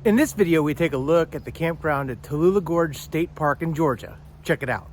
In this video, we take a look at the campground at Tallulah Gorge State Park in Georgia. Check it out.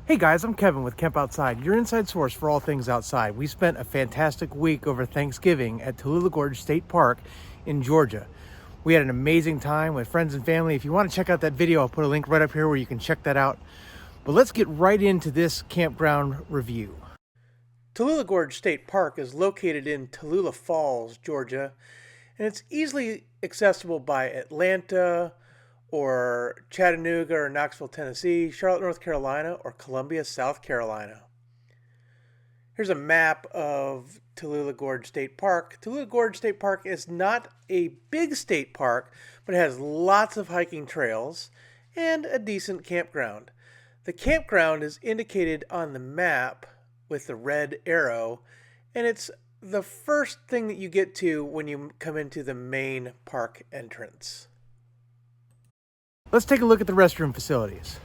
Hey guys, I'm Kevin with Camp Outside, your inside source for all things outside. We spent a fantastic week over Thanksgiving at Tallulah Gorge State Park in Georgia. We had an amazing time with friends and family. If you want to check out that video, I'll put a link right up here where you can check that out. But let's get right into this campground review. Tallulah Gorge State Park is located in Tallulah Falls, Georgia, and it's easily accessible by Atlanta or Chattanooga or Knoxville, Tennessee, Charlotte, North Carolina, or Columbia, South Carolina. Here's a map of Tallulah Gorge State Park. Tallulah Gorge State Park is not a big state park, but it has lots of hiking trails and a decent campground. The campground is indicated on the map with the red arrow, and it's the first thing that you get to when you come into the main park entrance. Let's take a look at the restroom facilities.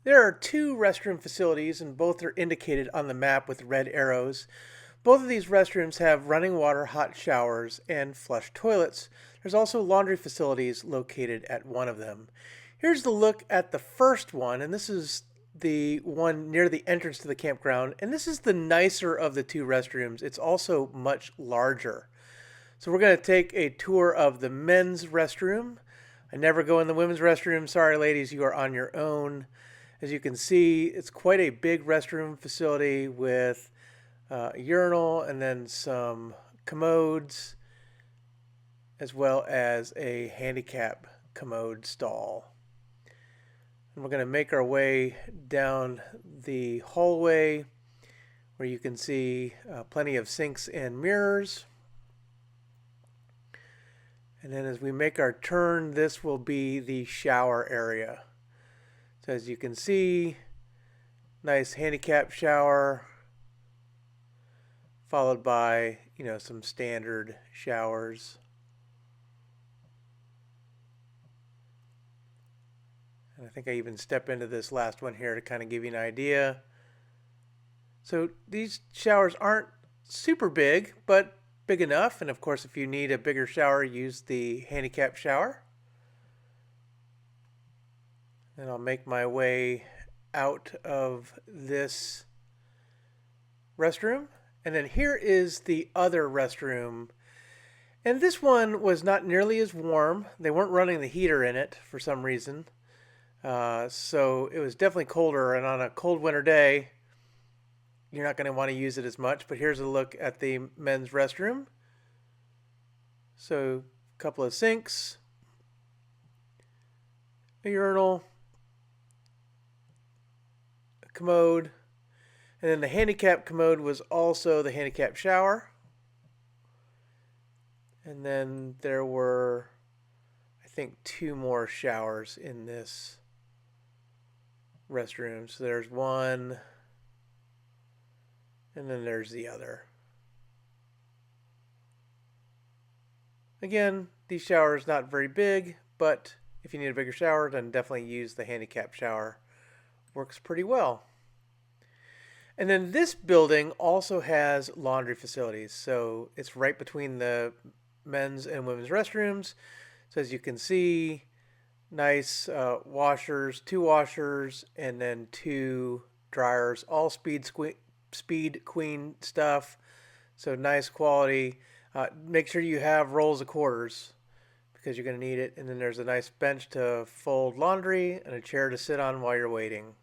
There are two restroom facilities, and both are indicated on the map with red arrows. Both of these restrooms have running water, hot showers, and flush toilets. There's also laundry facilities located at one of them. Here's the look at the first one, and this is the one near the entrance to the campground, and this is the nicer of the two restrooms. It's also much larger. So we're going to take a tour of the men's restroom. I never go in the women's restroom. Sorry, ladies, you are on your own. As you can see, it's quite a big restroom facility with a urinal and then some commodes, as well as a handicap commode stall. And we're going to make our way down the hallway where you can see plenty of sinks and mirrors. And then as we make our turn, this will be the shower area. So as you can see, nice handicap shower, followed by, some standard showers. And I think I even step into this last one here to kind of give you an idea. So these showers aren't super big, but big enough. And of course, if you need a bigger shower, use the handicap shower. And I'll make my way out of this restroom. And then here is the other restroom. And this one was not nearly as warm. They weren't running the heater in it for some reason. So it was definitely colder. And on a cold winter day, you're not going to want to use it as much. But here's a look at the men's restroom. So a couple of sinks, a urinal, a commode, and then the handicap commode was also the handicap shower. And then there were, I think, two more showers in this restroom. So there's one, and then there's the other. Again, these showers not very big, but if you need a bigger shower, then definitely use the handicap shower. Works pretty well. And then this building also has laundry facilities. So it's right between the men's and women's restrooms. So as you can see, nice washers, two washers, and then two dryers, all Speed Queen stuff. So nice quality. Make sure you have rolls of quarters because you're going to need it. And then there's a nice bench to fold laundry and a chair to sit on while you're waiting.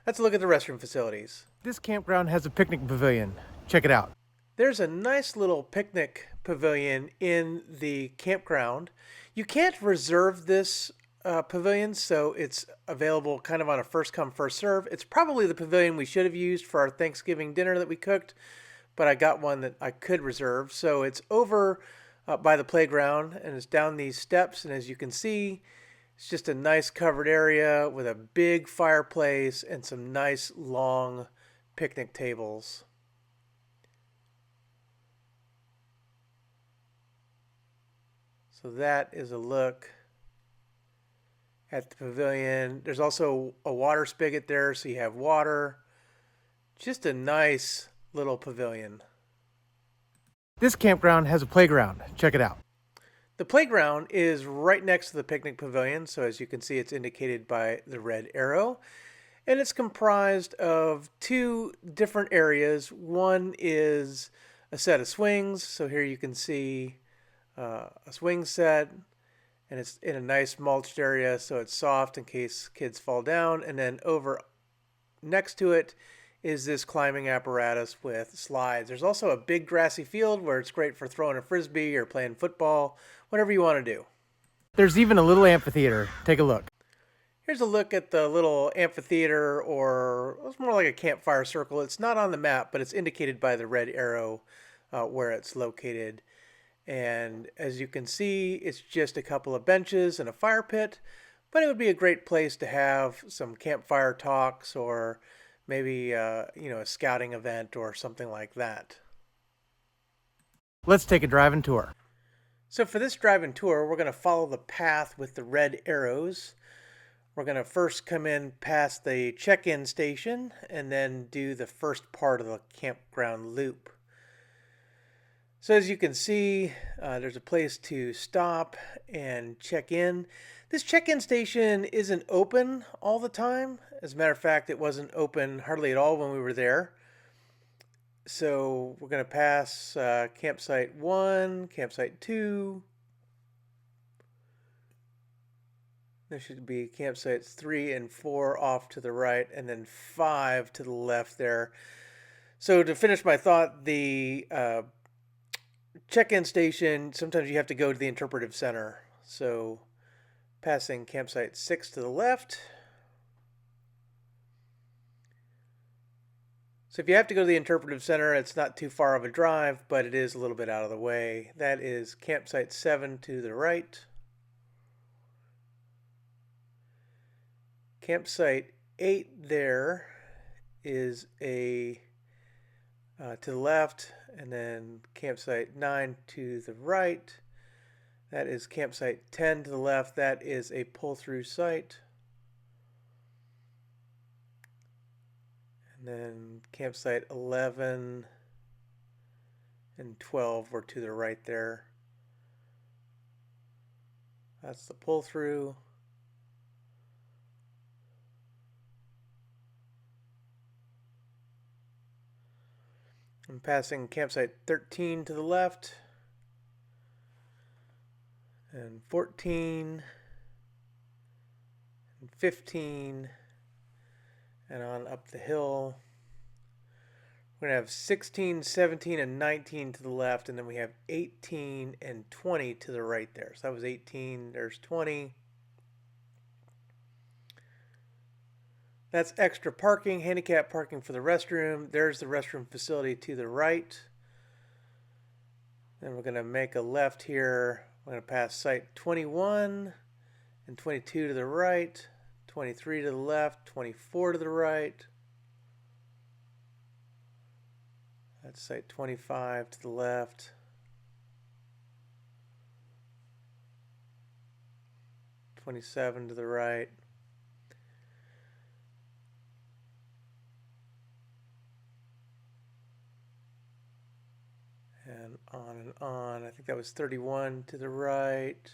Let's look at the restroom facilities. This campground has a picnic pavilion. Check it out. There's a nice little picnic pavilion in the campground. You can't reserve this pavilion, so it's available kind of on a first come, first serve. It's probably the pavilion we should have used for our Thanksgiving dinner that we cooked, but I got one that I could reserve. So it's over by the playground, and it's down these steps, and as you can see, it's just a nice covered area with a big fireplace and some nice long picnic tables. So that is a look at the pavilion. There's also a water spigot there, so you have water. Just a nice little pavilion. This campground has a playground. Check it out. The playground is right next to the picnic pavilion, so as you can see, it's indicated by the red arrow. And it's comprised of two different areas. One is a set of swings, so here you can see a swing set, and it's in a nice mulched area, so it's soft in case kids fall down. And then over next to it is this climbing apparatus with slides. There's also a big grassy field where it's great for throwing a frisbee or playing football, whatever you want to do. There's even a little amphitheater. Take a look. Here's a look at the little amphitheater, or it's more like a campfire circle. It's not on the map, but it's indicated by the red arrow where it's located. And as you can see, it's just a couple of benches and a fire pit, but it would be a great place to have some campfire talks, or maybe a scouting event or something like that. Let's take a drive-in tour. So for this drive-in tour, we're going to follow the path with the red arrows. We're going to first come in past the check-in station and then do the first part of the campground loop. So as you can see, there's a place to stop and check in. This check-in station isn't open all the time. As a matter of fact, it wasn't open hardly at all when we were there. So we're going to pass campsite 1, campsite 2. There should be campsites 3 and 4 off to the right, and then 5 to the left there. So to finish my thought, the check-in station, sometimes you have to go to the interpretive center. So passing campsite 6 to the left. So if you have to go to the interpretive center, it's not too far of a drive, but it is a little bit out of the way. That is campsite 7 to the right. Campsite 8 there is a to the left, and then campsite 9 to the right. That is campsite 10 to the left. That is a pull-through site. And then campsite 11 and 12 were to the right there. That's the pull-through. I'm passing campsite 13 to the left, and 14, and 15, and on up the hill. We're going to have 16, 17, and 19 to the left, and then we have 18 and 20 to the right there. So that was 18, there's 20. That's extra parking, handicap parking for the restroom. There's the restroom facility to the right. Then we're going to make a left here. We're going to pass site 21 and 22 to the right, 23 to the left, 24 to the right. That's site 25 to the left. '27 to the right. And on and on. I think that was 31 to the right.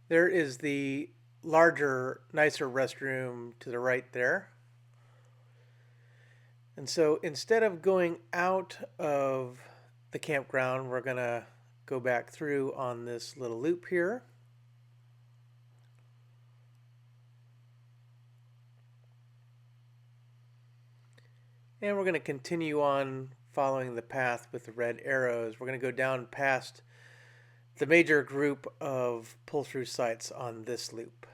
There is the larger, nicer restroom to the right there. And so instead of going out of the campground, we're going to go back through on this little loop here. And we're going to continue on following the path with the red arrows. We're going to go down past the major group of pull-through sites on this loop.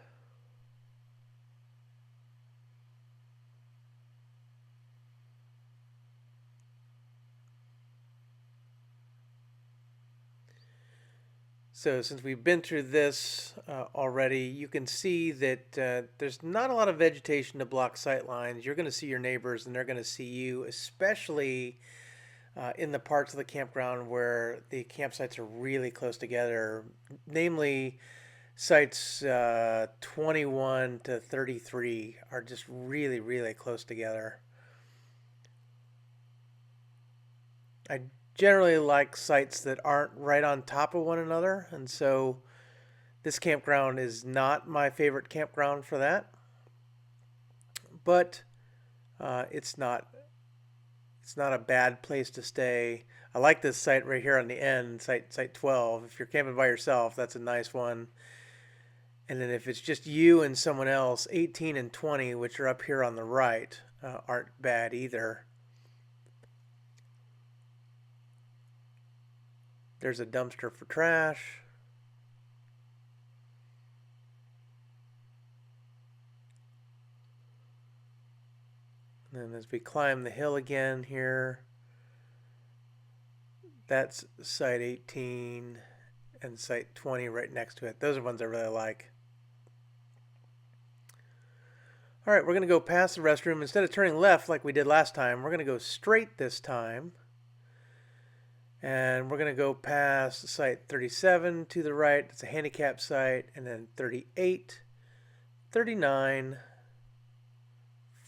So since we've been through this already, you can see that there's not a lot of vegetation to block sight lines. You're going to see your neighbors and they're going to see you, especially in the parts of the campground where the campsites are really close together, namely sites 21 to 33 are just really, really close together. I generally like sites that aren't right on top of one another, and so this campground is not my favorite campground for that, but it's not a bad place to stay. I like this site right here on the end, site 12. If you're camping by yourself, that's a nice one. And then if it's just you and someone else, 18 and 20, which are up here on the right, aren't bad either. There's a dumpster for trash. And then as we climb the hill again here, that's site 18 and site 20 right next to it. Those are ones I really like. All right, we're going to go past the restroom. Instead of turning left like we did last time, we're going to go straight this time. And we're going to go past site 37 to the right. It's a handicap site. And then 38, 39,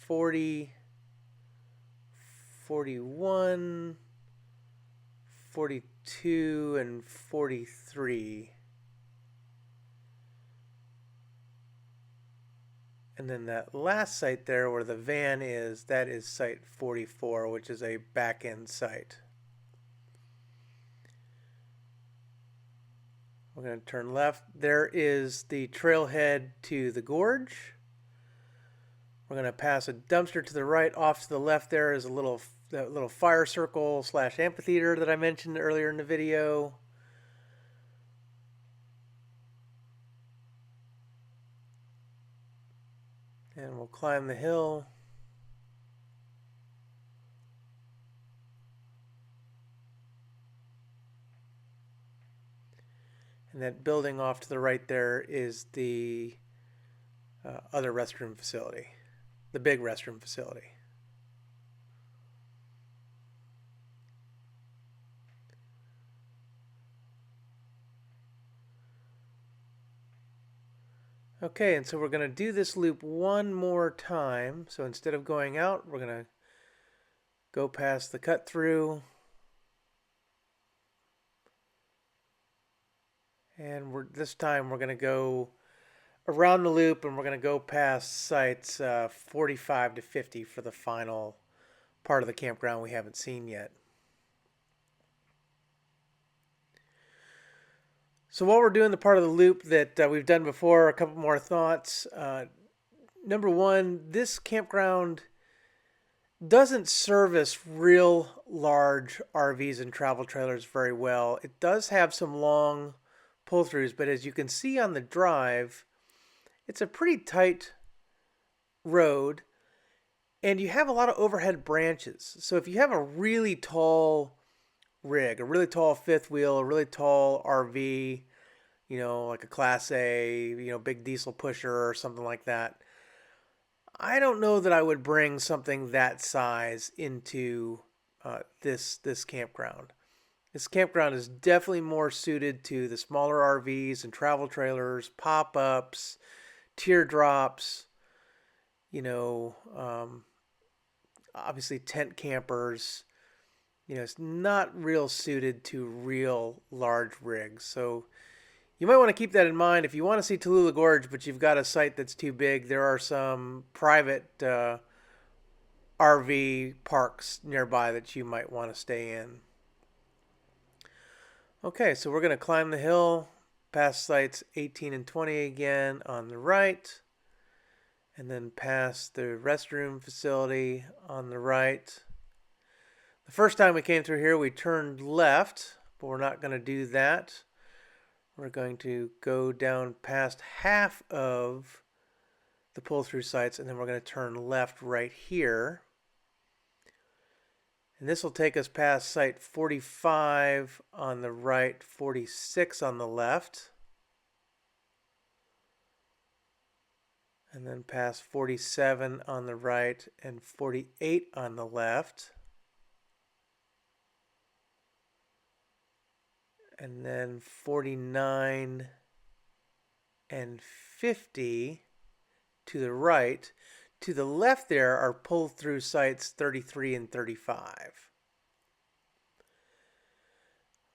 40, 41, 42, and 43. And then that last site there where the van is, that is site 44, which is a back-end site. We're going to turn left. There is the trailhead to the gorge. We're going to pass a dumpster to the right. Off to the left there is a little fire circle / amphitheater that I mentioned earlier in the video. And we'll climb the hill. And that building off to the right there is the other restroom facility, the big restroom facility. Okay, and so we're going to do this loop one more time. So instead of going out, we're going to go past the cut through. And this time we're going to go around the loop, and we're going to go past sites 45 to 50 for the final part of the campground we haven't seen yet. So while we're doing the part of the loop that we've done before, a couple more thoughts. Number one, this campground doesn't service real large RVs and travel trailers very well. It does have some long pull-throughs, but as you can see on the drive, it's a pretty tight road, and you have a lot of overhead branches. So if you have a really tall rig, a really tall fifth wheel, a really tall RV, like a Class A, big diesel pusher or something like that, I don't know that I would bring something that size into this campground. This campground is definitely more suited to the smaller RVs and travel trailers, pop-ups, teardrops, obviously tent campers. It's not real suited to real large rigs. So you might want to keep that in mind. If you want to see Tallulah Gorge, but you've got a site that's too big, there are some private RV parks nearby that you might want to stay in. Okay, so we're going to climb the hill past sites 18 and 20 again on the right, and then past the restroom facility on the right. The first time we came through here, we turned left, but we're not going to do that. We're going to go down past half of the pull-through sites, and then we're going to turn left right here. And this will take us past site 45 on the right, 46 on the left. And then past 47 on the right and 48 on the left. and then 49 and 50 to the right. To the left there are pull-through sites 33 and 35.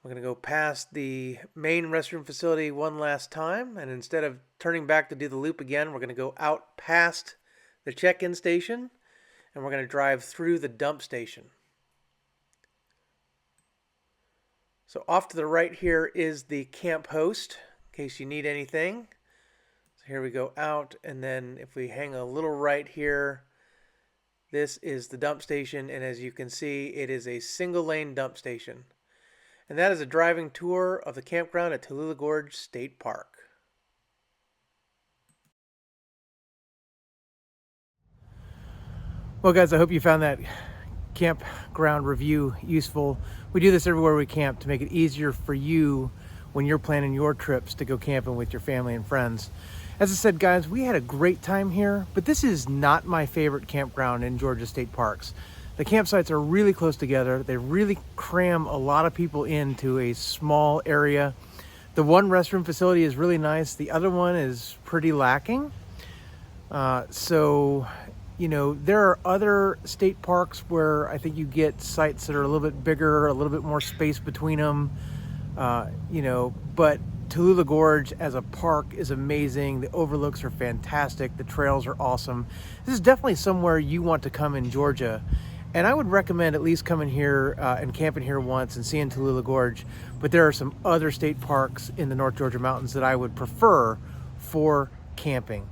We're going to go past the main restroom facility one last time, and instead of turning back to do the loop again, we're going to go out past the check-in station, and we're going to drive through the dump station. So off to the right here is the camp host, in case you need anything. So here we go out, and then if we hang a little right here, this is the dump station, and as you can see, it is a single-lane dump station. And that is a driving tour of the campground at Tallulah Gorge State Park. Well, guys, I hope you found that campground review useful. We do this everywhere we camp to make it easier for you when you're planning your trips to go camping with your family and friends. As I said, guys, we had a great time here, but this is not my favorite campground in Georgia state parks. The campsites are really close together. They really cram a lot of people into a small area. The one restroom facility is really nice. The other one is pretty lacking. So, you know, there are other state parks where I think you get sites that are a little bit bigger, a little bit more space between them, you know, but Tallulah Gorge as a park is amazing. The overlooks are fantastic. The trails are awesome. This is definitely somewhere you want to come in Georgia. And I would recommend at least coming here and camping here once and seeing Tallulah Gorge. But there are some other state parks in the North Georgia mountains that I would prefer for camping.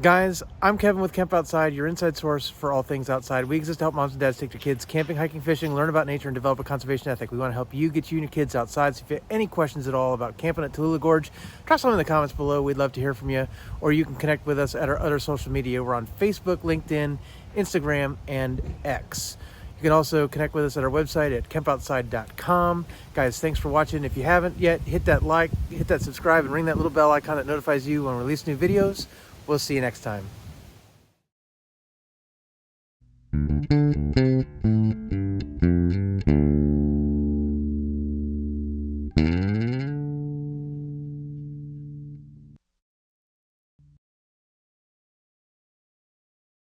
Guys, I'm Kevin with Camp Outside, your inside source for all things outside. We exist to help moms and dads take their kids camping, hiking, fishing, learn about nature, and develop a conservation ethic. We want to help you get you and your kids outside. So if you have any questions at all about camping at Tallulah Gorge, drop some in the comments below. We'd love to hear from you. Or you can connect with us at our other social media. We're on Facebook, LinkedIn, Instagram, and X. You can also connect with us at our website at campoutside.com. Guys, thanks for watching. If you haven't yet, hit that like, hit that subscribe, and ring that little bell icon that notifies you when we release new videos. We'll see you next time.